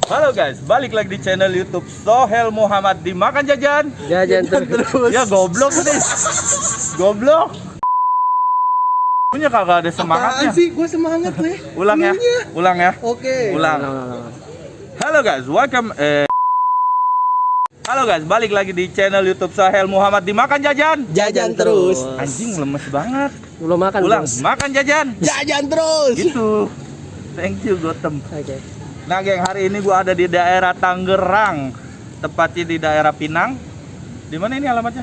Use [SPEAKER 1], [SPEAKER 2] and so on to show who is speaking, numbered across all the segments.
[SPEAKER 1] Halo guys, balik lagi di channel YouTube Sohel Muhammad di Makan Jajan.
[SPEAKER 2] Jajan terus.
[SPEAKER 1] Ya goblok nih. Goblok. Punya kagak ada semangatnya.
[SPEAKER 3] Apaan sih? Gue semangat nih.
[SPEAKER 1] Ulang ya. Ulang ya.
[SPEAKER 3] Oke.
[SPEAKER 1] Ulang. Halo guys, welcome Halo guys, balik lagi di channel YouTube Sohel Muhammad di Makan Jajan.
[SPEAKER 3] Jajan terus.
[SPEAKER 1] Anjing lemes banget.
[SPEAKER 2] Belum makan.
[SPEAKER 1] Ulang,
[SPEAKER 2] Bos.
[SPEAKER 1] makan jajan.
[SPEAKER 3] Jajan terus.
[SPEAKER 1] Gitu. Thank you Gotem.
[SPEAKER 2] Oke.
[SPEAKER 1] Nah geng, hari ini gua ada di daerah Tangerang, tepatnya di daerah Pinang. Di mana ini alamatnya?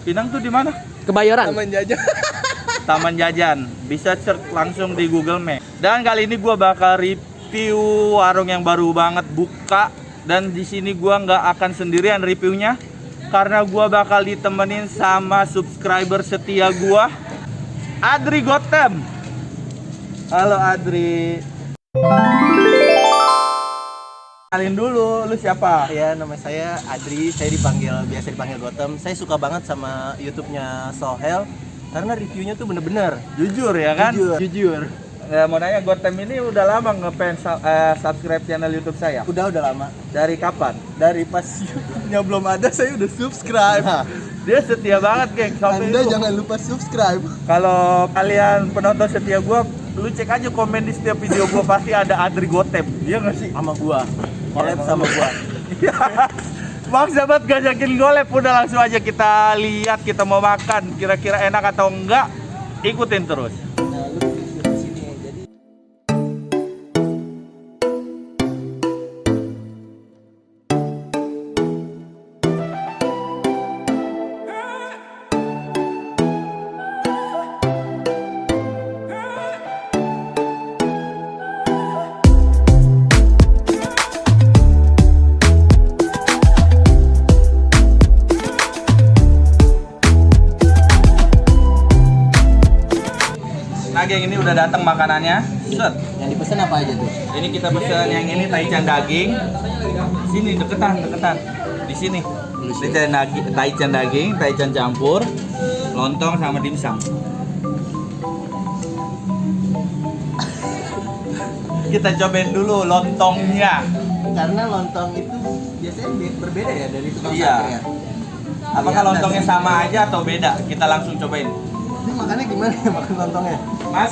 [SPEAKER 1] Pinang tuh di mana?
[SPEAKER 2] Kebayoran.
[SPEAKER 3] Taman jajan.
[SPEAKER 1] Taman Jajan. Bisa search langsung di Google Map. Dan kali ini gua bakal review warung yang baru banget buka. Dan di sini gua nggak akan sendirian reviewnya, karena gua bakal ditemenin sama subscriber setia gua, Adri Gotem. Halo Adri. Kenalin dulu, lu siapa?
[SPEAKER 3] Ya, nama saya Adri. Saya biasa dipanggil Gotem. Saya suka banget sama YouTube-nya Sohel karena reviewnya tuh bener-bener
[SPEAKER 1] Jujur ya kan?
[SPEAKER 3] jujur.
[SPEAKER 1] Mau nanya, Gotem ini udah lama ngefans subscribe channel YouTube saya?
[SPEAKER 3] Udah lama.
[SPEAKER 1] Dari kapan?
[SPEAKER 3] Dari pas YouTube-nya belum ada, saya udah subscribe.
[SPEAKER 1] Nah, dia setia banget, geng. Sampai
[SPEAKER 3] Anda
[SPEAKER 1] itu,
[SPEAKER 3] jangan lupa subscribe.
[SPEAKER 1] kalau kalian penonton setia gua, lu cek aja komen di setiap video gua, pasti ada Adri Gotem. Iya nggak sih?
[SPEAKER 3] Sama gua. Collab sama gua.
[SPEAKER 1] Bang sahabat gajakin golep, udah langsung aja kita lihat, kita mau makan kira-kira enak atau enggak, ikutin terus.
[SPEAKER 3] Nah, lu di sini. Jadi
[SPEAKER 1] Nah geng, ini udah datang makanannya. Set.
[SPEAKER 3] yang dipesan apa aja tuh?
[SPEAKER 1] Ini kita pesen yang ini taichan daging. Sini deketan. Di sini. Taichan daging, taichan campur, lontong sama dimsum. Kita cobain dulu lontongnya.
[SPEAKER 3] Karena lontong itu biasanya berbeda ya dari tukang
[SPEAKER 1] Iya.
[SPEAKER 3] sate ya.
[SPEAKER 1] Apakah lontongnya sama aja atau beda? Kita langsung cobain.
[SPEAKER 3] Ini makannya gimana ya makan lontongnya?
[SPEAKER 1] Mas,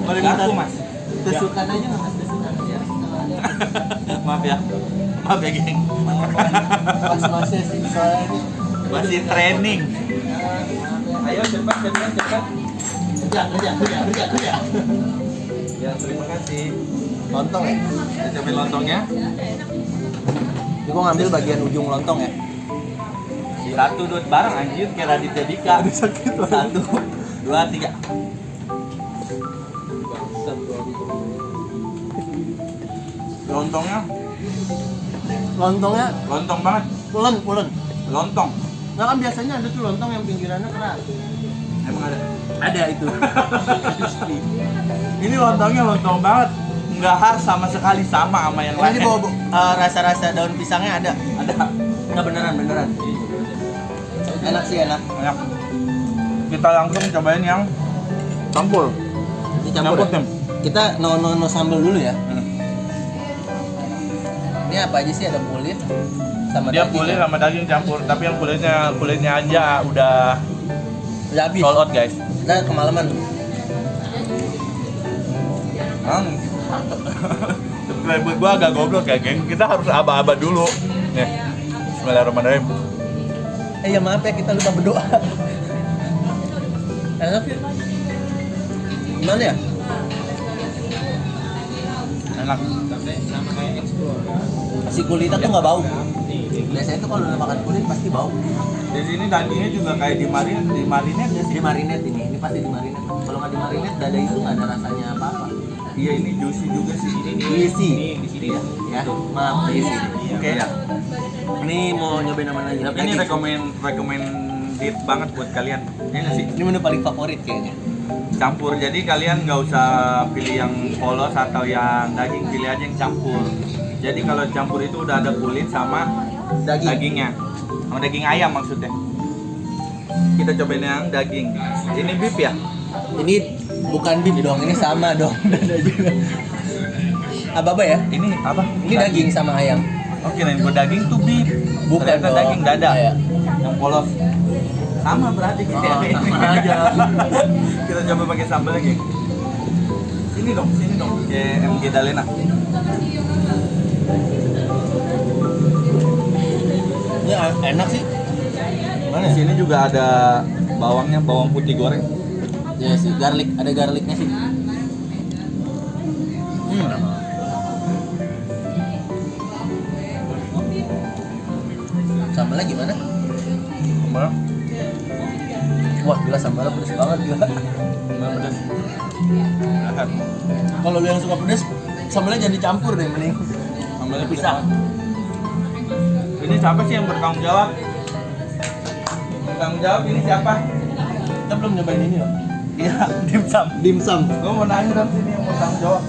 [SPEAKER 1] boleh minta mas?
[SPEAKER 3] Tusukan aja nggak mas tusukan ya?
[SPEAKER 1] Maaf ya geng.
[SPEAKER 3] Mas-masnya sih soalnya ini.
[SPEAKER 1] Masih training. Ayo cepat.
[SPEAKER 3] Kerja.
[SPEAKER 1] Ya terima kasih.
[SPEAKER 3] Lontong ya?
[SPEAKER 1] Kita cobain lontongnya.
[SPEAKER 3] Ini gua ngambil bagian ujung lontong ya.
[SPEAKER 1] 1, 2 bareng anjir kayak Raditya Dika.
[SPEAKER 3] Aduh, sakit banget.
[SPEAKER 1] 1, 2, 3.
[SPEAKER 3] Lontongnya
[SPEAKER 1] Lontong banget.
[SPEAKER 3] pulen.
[SPEAKER 1] Lontong.
[SPEAKER 3] Nah kan biasanya ada tuh lontong yang pinggirannya keras.
[SPEAKER 1] Emang ada?
[SPEAKER 3] Ada itu.
[SPEAKER 1] Ini lontongnya lontong banget. Nggak khas sama sekali sama yang
[SPEAKER 3] Ini
[SPEAKER 1] lain.
[SPEAKER 3] bawa rasa-rasa daun pisangnya ada.
[SPEAKER 1] Ada.
[SPEAKER 3] Nggak beneran. Enak sih enak.
[SPEAKER 1] Enak. Kita langsung cobain yang campur.
[SPEAKER 3] Ini campur.
[SPEAKER 1] Tim.
[SPEAKER 3] Kita no sambal dulu ya.
[SPEAKER 1] Hmm.
[SPEAKER 3] Ini apa aja sih, ada kulit sama
[SPEAKER 1] Dia
[SPEAKER 3] daging.
[SPEAKER 1] kulit
[SPEAKER 3] ya?
[SPEAKER 1] sama daging campur, tapi yang kulitnya aja udah
[SPEAKER 3] Udah habis.
[SPEAKER 1] sold out guys.
[SPEAKER 3] Nah, kemalaman.
[SPEAKER 1] Subscriber gua agak goblok ya geng. Kita harus aba-aba dulu. Nih. Bismillahirrahmanirrahim.
[SPEAKER 3] Ya maaf ya, kita lupa berdoa. Enak sih. Gimana ya?
[SPEAKER 1] Enak.
[SPEAKER 3] Si kulitnya tuh nggak bau. Biasanya tuh kalau udah makan kulit pasti bau.
[SPEAKER 1] Di sini dagingnya juga kayak dimarinet ya sih.
[SPEAKER 3] Di marinate ini pasti di marinate. Kalau nggak di marinate, dada itu nggak ada rasanya apa-apa.
[SPEAKER 1] Iya, ini juicy juga sih.
[SPEAKER 3] Isi. Di sini ya. Ya, maaf isi.
[SPEAKER 1] Oke.
[SPEAKER 3] Ya. Ini mau nyobain apa lagi?
[SPEAKER 1] Ini recommended banget buat kalian. Ini nggak sih?
[SPEAKER 3] Ini menu paling favorit kayaknya.
[SPEAKER 1] Campur, jadi kalian nggak usah pilih yang polos atau yang daging, pilih aja yang campur. Jadi kalau campur itu udah ada kulit sama dagingnya, sama daging ayam maksudnya. Kita cobain yang daging. Ini beef ya?
[SPEAKER 3] Ini bukan beef dong, ini sama dong. Ababa ya?
[SPEAKER 1] Ini apa?
[SPEAKER 3] Ini daging sama ayam.
[SPEAKER 1] Oh, kirain gua daging tuh beef.
[SPEAKER 3] Bukan
[SPEAKER 1] Ternyata
[SPEAKER 3] dong.
[SPEAKER 1] daging dada.
[SPEAKER 3] Iya.
[SPEAKER 1] Yang polos. Sama berarti kita.
[SPEAKER 3] Sama aja.
[SPEAKER 1] Kita coba pakai sambal lagi. Sini dong. Kayak MG Dalena.
[SPEAKER 3] Ini enak sih.
[SPEAKER 1] Mana? Di sini juga ada bawangnya, bawang putih goreng.
[SPEAKER 3] Ya sih, ada garlicnya sih. Sambalnya gimana?
[SPEAKER 1] Sambal.
[SPEAKER 3] Wah, gila sambalnya pedes banget gila.
[SPEAKER 1] Sambal pedas.
[SPEAKER 3] Kalau lu yang suka pedes, sambalnya jangan dicampur deh mending.
[SPEAKER 1] Sambalnya
[SPEAKER 3] Bisa.
[SPEAKER 1] Ini siapa sih yang bertanggung jawab? Bertanggung jawab ini siapa?
[SPEAKER 3] Kita belum nyobain ini loh.
[SPEAKER 1] Iya, dimsum.
[SPEAKER 3] Dimsum.
[SPEAKER 1] Gue mau nanya dong sini yang bertanggung jawab.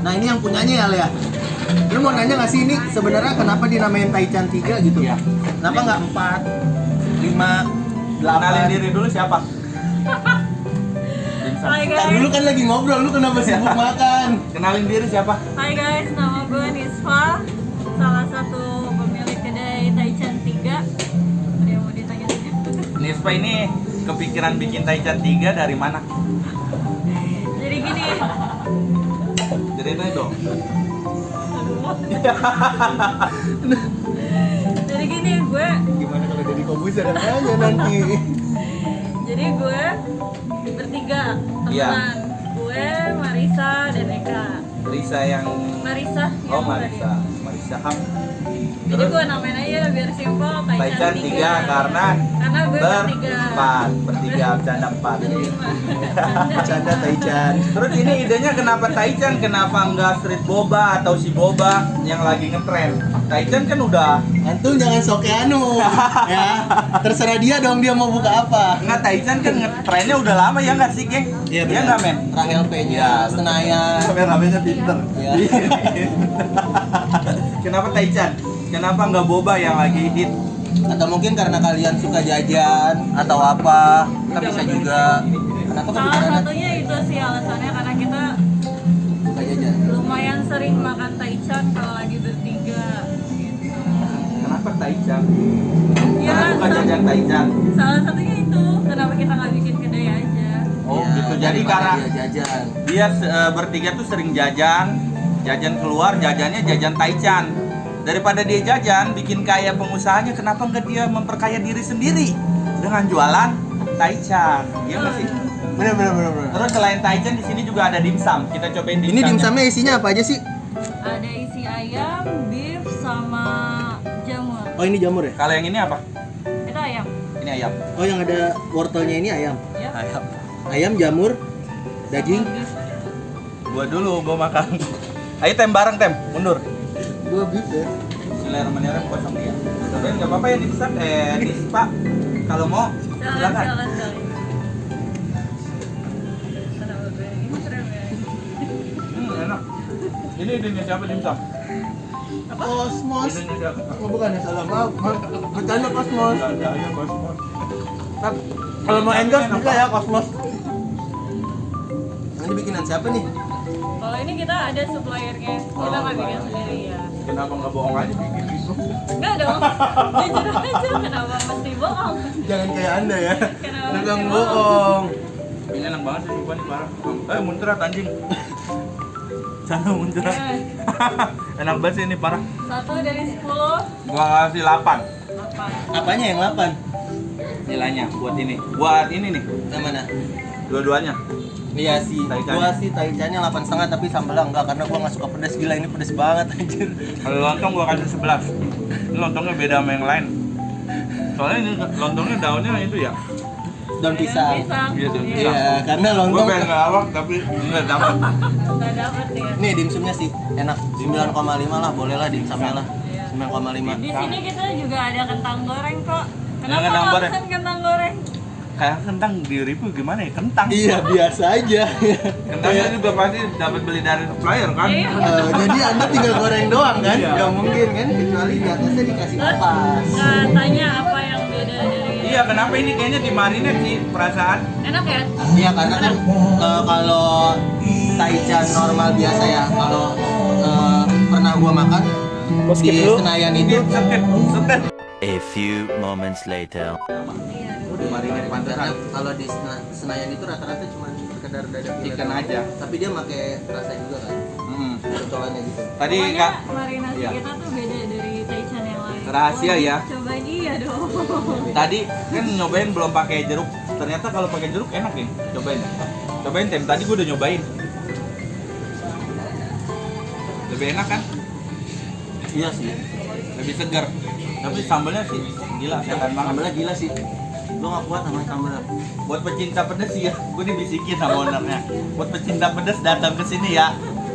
[SPEAKER 3] Nah, ini yang punyanya ya, Lea. Lu mau nanya nggak sih ini sebenarnya kenapa dinamain Taichan 3 gitu?
[SPEAKER 1] Iya.
[SPEAKER 3] Kenapa nggak 4, 5, 8?
[SPEAKER 1] Kenalin diri dulu siapa? Dimsum.
[SPEAKER 4] Hai
[SPEAKER 3] Ntar
[SPEAKER 4] guys,
[SPEAKER 3] dulu kan lagi ngobrol, lu kenapa sibuk makan?
[SPEAKER 1] Kenalin diri siapa?
[SPEAKER 4] hai guys, nama gue Nisfa, salah satu pemilik kedai Taichan 3. Ada yang mau ditanya?
[SPEAKER 1] Nispa ini kepikiran bikin Taichan 3 dari mana?
[SPEAKER 4] Jadi gini,
[SPEAKER 1] Ceritain dong.
[SPEAKER 4] jadi gini gue,
[SPEAKER 3] Gimana kalau jadi Kobuser nanya nanti?
[SPEAKER 4] jadi gue bertiga
[SPEAKER 1] Iya.
[SPEAKER 4] temenan. Gue, Marisa, dan Eka.
[SPEAKER 1] Risa yang
[SPEAKER 4] Marisa,
[SPEAKER 1] Oh,
[SPEAKER 4] yang
[SPEAKER 1] Marisa. Marisa Ham.
[SPEAKER 4] Jadi gue namain aja biar simpel
[SPEAKER 1] Taichan
[SPEAKER 4] Taichan
[SPEAKER 1] 3 karena
[SPEAKER 4] gue bertiga.
[SPEAKER 1] bertiga bercanda 4.
[SPEAKER 4] Berlima.
[SPEAKER 3] Bercanda Taichan.
[SPEAKER 1] Terus ini idenya kenapa Taichan? Kenapa enggak street boba atau si boba yang lagi ngetren? Taichan kan udah
[SPEAKER 3] Antum jangan soke anu ya. Terserah dia dong dia mau buka apa.
[SPEAKER 1] enggak, Taichan kan ngetrennya udah lama ya nggak sih, geng?
[SPEAKER 3] Iya
[SPEAKER 1] Iya nggak, men?
[SPEAKER 3] Rahel P-nya, Senayan.
[SPEAKER 1] Kameraменnya pinter.
[SPEAKER 3] Iya.
[SPEAKER 1] Kenapa Taichan? Kenapa nggak boba yang lagi hit?
[SPEAKER 3] Atau mungkin karena kalian suka jajan atau apa? Kan bisa juga. Kenapa
[SPEAKER 4] Salah
[SPEAKER 3] kepikiran
[SPEAKER 4] satunya itu sih alasannya karena kita
[SPEAKER 3] suka jajan?
[SPEAKER 4] lumayan sering makan Taichan kalau lagi bertiga gitu.
[SPEAKER 1] Kenapa Taichan?
[SPEAKER 4] Ya,
[SPEAKER 1] Karena suka jajan Taichan.
[SPEAKER 4] salah satunya itu kenapa kita nggak bikin kedai aja.
[SPEAKER 1] Oh,
[SPEAKER 3] Iya,
[SPEAKER 1] gitu. Jadi
[SPEAKER 3] daripada
[SPEAKER 1] karena
[SPEAKER 3] dia jajan.
[SPEAKER 1] dia bertiga tuh sering jajan keluar, jajannya jajan Taichan. Daripada dia jajan bikin kaya pengusahanya, kenapa nggak dia memperkaya diri sendiri dengan jualan Taichan? Iya nggak sih?
[SPEAKER 3] Bener.
[SPEAKER 1] Terus selain Taichan di sini juga ada dimsum. Kita cobain dimsum.
[SPEAKER 3] Ini dimsumnya isinya apa aja sih?
[SPEAKER 4] Ada isi ayam, beef, sama jamur.
[SPEAKER 3] Oh ini jamur ya?
[SPEAKER 1] Kalau yang ini apa?
[SPEAKER 4] Itu ayam.
[SPEAKER 1] Ini ayam.
[SPEAKER 3] Oh yang ada wortelnya ini ayam.
[SPEAKER 4] Ya.
[SPEAKER 1] Ayam.
[SPEAKER 3] Ayam, jamur, daging.
[SPEAKER 4] Beef.
[SPEAKER 1] Gua dulu, gua makan. Ayo tem bareng tem, mundur.
[SPEAKER 3] Gua beef ya.
[SPEAKER 1] Bismillahirrahmanirrahim, kosong dia. Cobain nggak apa-apa ya dimsum, Nispa. Kalau mau, silakan.
[SPEAKER 4] Jalan. Kenapa gue ini keren ya?
[SPEAKER 1] Enak. Ini idenya siapa dimsum?
[SPEAKER 3] Kosmos.
[SPEAKER 1] Idenya siapa?
[SPEAKER 3] Oh, bukan ya salah maaf. Bercanda Kosmos.
[SPEAKER 1] Ada aja Kosmos.
[SPEAKER 3] Kalau mau endorse bisa ya Kosmos. Ini bikinan siapa nih?
[SPEAKER 4] Kalau ini kita ada suppliernya, kita nggak bikin sendiri ya.
[SPEAKER 1] Kenapa nggak bohong aja bikin gitu?
[SPEAKER 4] Enggak dong, jujur aja kenapa mesti bohong?
[SPEAKER 3] Jangan kayak anda ya.
[SPEAKER 4] Kenapa
[SPEAKER 3] Tukang
[SPEAKER 4] mesti
[SPEAKER 3] bohong.
[SPEAKER 1] Ini enak banget sih, sumpah nih parah. Muncrat anjing. Sana muncrat.
[SPEAKER 4] Eh,
[SPEAKER 1] Enak banget sih ini parah.
[SPEAKER 4] 1 dari 10,
[SPEAKER 1] Gua kasih 8
[SPEAKER 4] apa?
[SPEAKER 3] Apanya yang 8?
[SPEAKER 1] nilainya buat ini. Buat ini nih,
[SPEAKER 3] Yang mana?
[SPEAKER 1] dua-duanya.
[SPEAKER 3] Iya sih,
[SPEAKER 1] Taichannya.
[SPEAKER 3] gua sih Taichannya 8,5 tapi sambalnya enggak karena gua nggak suka pedas, gila ini pedas banget anjir.
[SPEAKER 1] Kalau lontong gua kasih 11. Ini lontongnya beda sama yang lain. Soalnya ini lontongnya daunnya itu ya.
[SPEAKER 3] Daun pisang.
[SPEAKER 1] Iya, daun pisang.
[SPEAKER 3] Iya, karena
[SPEAKER 1] Gua
[SPEAKER 3] lontong.
[SPEAKER 1] pengen ngelawak tapi nggak dapat.
[SPEAKER 4] Nggak dapet ya.
[SPEAKER 3] Nih dimsumnya sih enak. 9,5 lah, boleh lah dimsumnya lah.
[SPEAKER 4] Iya.
[SPEAKER 3] 9,5.
[SPEAKER 4] Di sini kita juga ada kentang goreng kok.
[SPEAKER 1] Yang
[SPEAKER 4] Kenapa
[SPEAKER 1] kentang
[SPEAKER 4] nggak
[SPEAKER 1] goreng?
[SPEAKER 4] pesen kentang goreng?
[SPEAKER 1] Kayak kentang di review gimana ya? Kentang.
[SPEAKER 3] Iya, biasa aja.
[SPEAKER 1] Kentangnya juga pasti dapat beli dari supplier kan?
[SPEAKER 4] Iya.
[SPEAKER 3] Jadi Anda tinggal goreng doang kan?
[SPEAKER 1] Iya.
[SPEAKER 3] Gak mungkin kan kecuali di atasnya dikasih
[SPEAKER 4] Terus
[SPEAKER 3] kapas.
[SPEAKER 4] katanya apa yang beda dari
[SPEAKER 1] Iya, kenapa ini kayaknya dimarinate sih perasaan?
[SPEAKER 4] enak ya?
[SPEAKER 3] Iya, karena kan kalau Taichan normal biasa ya. Kalau pernah gua makan
[SPEAKER 2] Bos skip
[SPEAKER 3] di
[SPEAKER 2] dulu.
[SPEAKER 3] Senayan itu
[SPEAKER 5] A few moments later.
[SPEAKER 1] Marinir
[SPEAKER 3] karena
[SPEAKER 1] pantesan.
[SPEAKER 3] kalau di Senayan itu rata-rata cuma sekedar dada
[SPEAKER 1] Chicken aja.
[SPEAKER 3] Tapi dia pakai rasa juga kan. Cocolannya gitu.
[SPEAKER 1] Tadi
[SPEAKER 4] Pokoknya
[SPEAKER 1] Kak,
[SPEAKER 4] marinasi
[SPEAKER 1] Iya.
[SPEAKER 4] kita tuh beda dari Taichan yang lain.
[SPEAKER 1] Rahasia ya.
[SPEAKER 4] Cobain iya dong.
[SPEAKER 1] tadi kan nyobain belum pakai jeruk. Ternyata kalau pakai jeruk enak nih. Cobain. Cobain Tem. Tadi gue udah nyobain. Lebih enak kan?
[SPEAKER 3] Iya sih.
[SPEAKER 1] Lebih segar. Tapi sambalnya sih gila, setan banget.
[SPEAKER 3] Sambalnya gila sih. Lo gak kuat sama sambalnya.
[SPEAKER 1] Buat pecinta pedas sih ya, gue dibisikin sama ownernya. Buat pecinta pedas datang ke sini ya,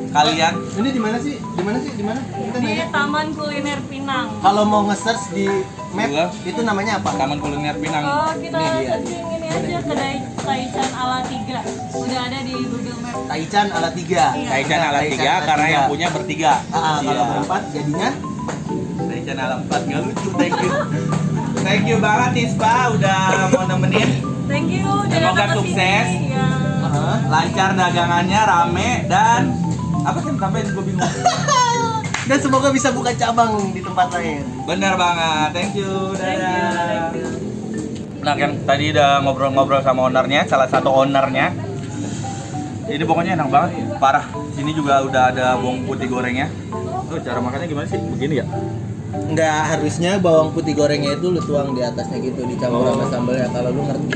[SPEAKER 1] kalian.
[SPEAKER 3] Ini di mana sih? Di mana sih? Di mana? Kita
[SPEAKER 4] Di
[SPEAKER 3] nanya.
[SPEAKER 4] Taman Kuliner Pinang.
[SPEAKER 3] Kalau mau nge-search di map
[SPEAKER 1] Gua.
[SPEAKER 3] itu namanya apa?
[SPEAKER 1] Taman Kuliner Pinang.
[SPEAKER 4] Oh, kita
[SPEAKER 3] Ini dia.
[SPEAKER 4] searching ini aja kedai Taichan ala 3. Udah ada di Google Map.
[SPEAKER 3] Taichan ala 3.
[SPEAKER 4] Iya.
[SPEAKER 1] Taichan ala 3 karena yang punya bertiga.
[SPEAKER 3] Kalau
[SPEAKER 1] Iya.
[SPEAKER 3] berempat jadinya
[SPEAKER 1] Taichan ala 4 nggak lucu. Thank you. Thank you banget Ispa udah mau nemenin.
[SPEAKER 4] Thank you udah
[SPEAKER 1] Semoga
[SPEAKER 4] datang ke
[SPEAKER 1] sukses.
[SPEAKER 4] sini. Ya.
[SPEAKER 1] Lancar dagangannya, rame dan apa sih tambahin gue bingung.
[SPEAKER 3] dan semoga bisa buka cabang di tempat lain.
[SPEAKER 1] Bener banget. Thank you.
[SPEAKER 4] Thank you.
[SPEAKER 1] Dadah.
[SPEAKER 4] Thank you.
[SPEAKER 1] Nah kan tadi udah ngobrol-ngobrol sama ownernya, salah satu ownernya. Ini pokoknya enak banget, parah. Sini juga udah ada bawang putih gorengnya. Oh, cara makannya gimana sih? Begini ya?
[SPEAKER 3] Enggak, harusnya bawang putih gorengnya itu lu tuang di atasnya gitu, dicampur sama sambalnya kalau lu ngerti.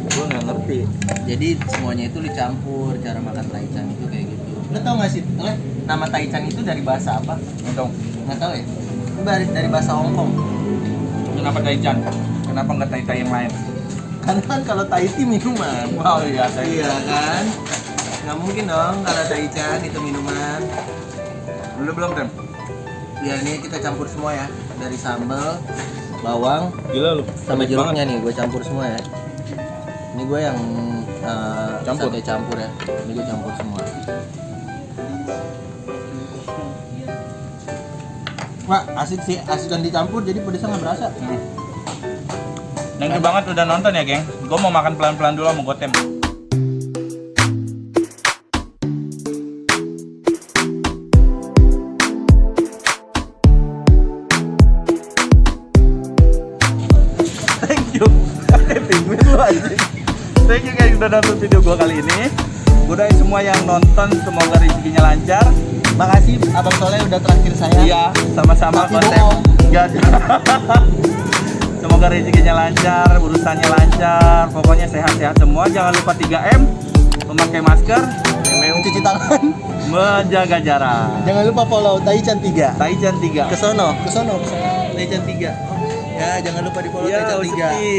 [SPEAKER 1] Gue nggak ngerti.
[SPEAKER 3] Jadi semuanya itu dicampur, cara makan Taichan itu kayak gitu. Lu tau gak sih, Leh, nama Taichan itu dari bahasa apa?
[SPEAKER 1] Untung.
[SPEAKER 3] Nggak tahu ya? Itu dari bahasa Hongkong.
[SPEAKER 1] Kenapa Taichan? Kenapa nggak tai-tai yang lain?
[SPEAKER 3] Karena kan kalau Thai tea minuman.
[SPEAKER 1] Wow, iya,
[SPEAKER 3] Iya kan? Nggak mungkin dong kalau Taichan itu minuman.
[SPEAKER 1] Belum Tem.
[SPEAKER 3] Ya ini kita campur semua ya, dari sambal, bawang,
[SPEAKER 1] Gila lu.
[SPEAKER 3] sama jeruknya nih gue campur semua ya. Ini gue yang
[SPEAKER 1] Campur?
[SPEAKER 3] sate campur ya. Ini gue campur semua. Wah asik sih, asik dan dicampur jadi pedesnya nggak berasa.
[SPEAKER 1] Thank you banget udah nonton ya, geng. Gue mau makan pelan-pelan dulu sama Gotem. Thank you. Penguin lu anjing. Thank you guys udah nonton video gue kali ini. Udah semua yang nonton semoga rezekinya lancar.
[SPEAKER 3] Makasih Abang Soleh udah traktir saya.
[SPEAKER 1] Iya, sama-sama
[SPEAKER 3] Tapi
[SPEAKER 1] Gotem.
[SPEAKER 3] bohong.
[SPEAKER 1] Gak. Semoga rezekinya lancar, urusannya lancar, pokoknya sehat-sehat semua. Jangan lupa 3M, memakai masker,
[SPEAKER 3] Mencuci tangan.
[SPEAKER 1] menjaga jarak.
[SPEAKER 3] Jangan lupa follow Taichan 3.
[SPEAKER 1] Taichan 3.
[SPEAKER 3] Kesono. Taichan 3. Ya jangan lupa di follow
[SPEAKER 1] Ya,
[SPEAKER 3] Taichan 3.
[SPEAKER 1] Uski.